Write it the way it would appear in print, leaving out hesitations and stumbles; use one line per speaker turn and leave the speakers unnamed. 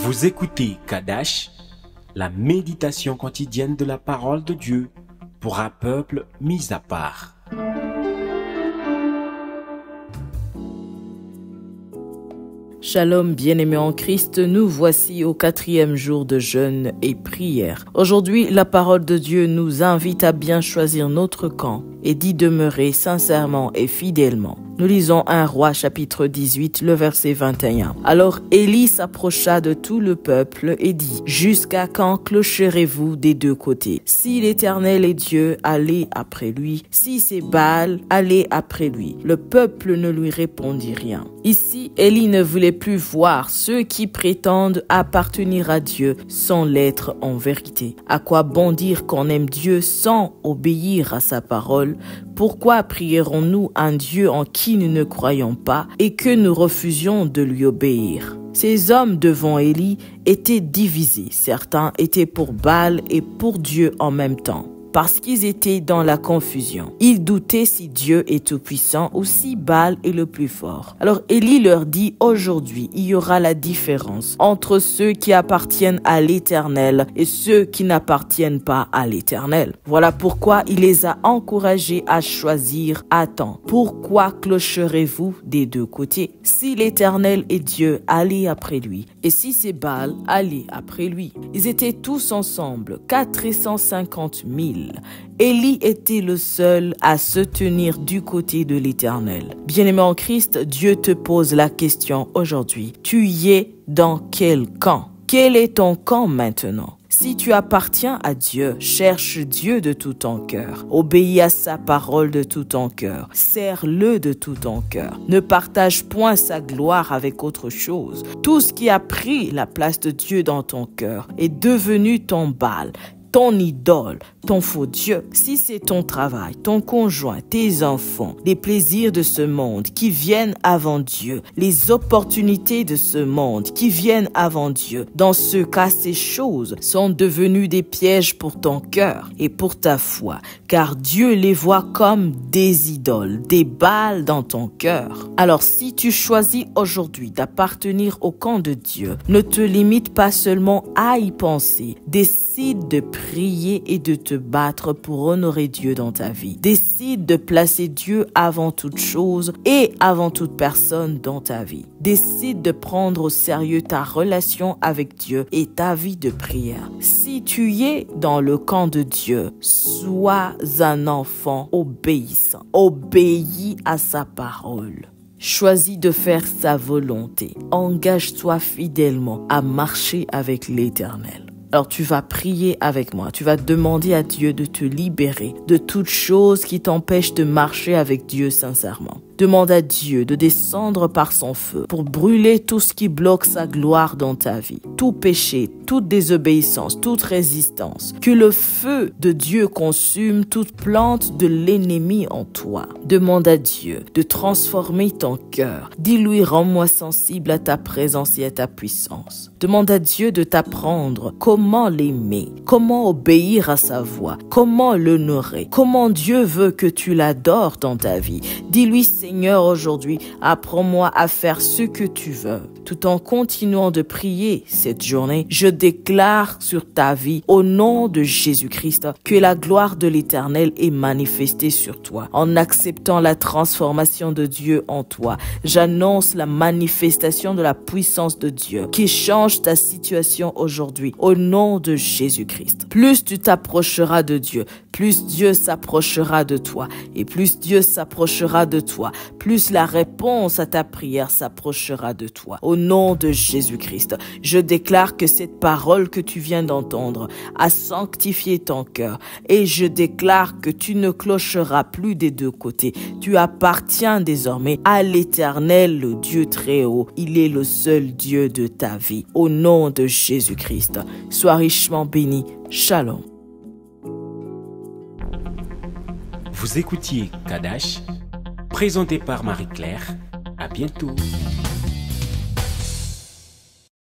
Vous écoutez Kadash, la méditation quotidienne de la parole de Dieu pour un peuple mis à part.
Shalom bien-aimés en Christ, nous voici au 4e jour de jeûne et prière. Aujourd'hui, la parole de Dieu nous invite à bien choisir notre camp et d'y demeurer sincèrement et fidèlement. Nous lisons 1 Roi chapitre 18, le verset 21. Alors Élie s'approcha de tout le peuple et dit: Jusqu'à quand clocherez-vous des deux côtés? Si l'Éternel est Dieu, allez après lui. Si c'est Baal, allez après lui. Le peuple ne lui répondit rien. Ici, Élie ne voulait plus voir ceux qui prétendent appartenir à Dieu sans l'être en vérité. À quoi bon dire qu'on aime Dieu sans obéir à sa parole? Pourquoi prierons-nous un Dieu en qui nous ne croyons pas et que nous refusions de lui obéir? Ces hommes devant Élie étaient divisés. Certains étaient pour Baal et pour Dieu en même temps, parce qu'ils étaient dans la confusion. Ils doutaient si Dieu est tout-puissant ou si Baal est le plus fort. Alors Élie leur dit: aujourd'hui, il y aura la différence entre ceux qui appartiennent à l'Éternel et ceux qui n'appartiennent pas à l'Éternel. Voilà pourquoi il les a encouragés à choisir à temps. Pourquoi clocherez-vous des deux côtés? Si l'Éternel est Dieu, allez après lui. Et si c'est Baal, allez après lui. Ils étaient tous ensemble, 450 000. Élie était le seul à se tenir du côté de l'Éternel. Bien-aimé en Christ, Dieu te pose la question aujourd'hui. Tu y es dans quel camp? Quel est ton camp maintenant? Si tu appartiens à Dieu, cherche Dieu de tout ton cœur. Obéis à sa parole de tout ton cœur. Sers-le de tout ton cœur. Ne partage point sa gloire avec autre chose. Tout ce qui a pris la place de Dieu dans ton cœur est devenu ton Baal, ton idole, ton faux Dieu. Si c'est ton travail, ton conjoint, tes enfants, les plaisirs de ce monde qui viennent avant Dieu, les opportunités de ce monde qui viennent avant Dieu, dans ce cas, ces choses sont devenues des pièges pour ton cœur et pour ta foi, car Dieu les voit comme des idoles, des Baals dans ton cœur. Alors si tu choisis aujourd'hui d'appartenir au camp de Dieu, ne te limite pas seulement à y penser. Décide de prier et de te battre pour honorer Dieu dans ta vie. Décide de placer Dieu avant toute chose et avant toute personne dans ta vie. Décide de prendre au sérieux ta relation avec Dieu et ta vie de prière. Si tu y es dans le camp de Dieu, sois un enfant obéissant. Obéis à sa parole. Choisis de faire sa volonté. Engage-toi fidèlement à marcher avec l'Éternel. Alors tu vas prier avec moi, tu vas demander à Dieu de te libérer de toute chose qui t'empêche de marcher avec Dieu sincèrement. Demande à Dieu de descendre par son feu pour brûler tout ce qui bloque sa gloire dans ta vie. Tout péché, toute désobéissance, toute résistance. Que le feu de Dieu consume toute plante de l'ennemi en toi. Demande à Dieu de transformer ton cœur. Dis-lui: rends-moi sensible à ta présence et à ta puissance. Demande à Dieu de t'apprendre comment l'aimer, comment obéir à sa voix, comment l'honorer, comment Dieu veut que tu l'adores dans ta vie. Dis-lui: Seigneur, aujourd'hui, apprends-moi à faire ce que tu veux. Tout en continuant de prier cette journée, je déclare sur ta vie, au nom de Jésus-Christ, que la gloire de l'Éternel est manifestée sur toi. En acceptant la transformation de Dieu en toi, j'annonce la manifestation de la puissance de Dieu qui change ta situation aujourd'hui, au nom de Jésus-Christ. Plus tu t'approcheras de Dieu, plus Dieu s'approchera de toi. Et plus Dieu s'approchera de toi, plus la réponse à ta prière s'approchera de toi. Au nom de Jésus-Christ, je déclare que cette parole que tu viens d'entendre a sanctifié ton cœur. Et je déclare que tu ne clocheras plus des deux côtés. Tu appartiens désormais à l'Éternel, le Dieu très haut. Il est le seul Dieu de ta vie. Au nom de Jésus-Christ, sois richement béni. Shalom.
Vous écoutiez Kadash, présenté par Marie-Claire. À bientôt.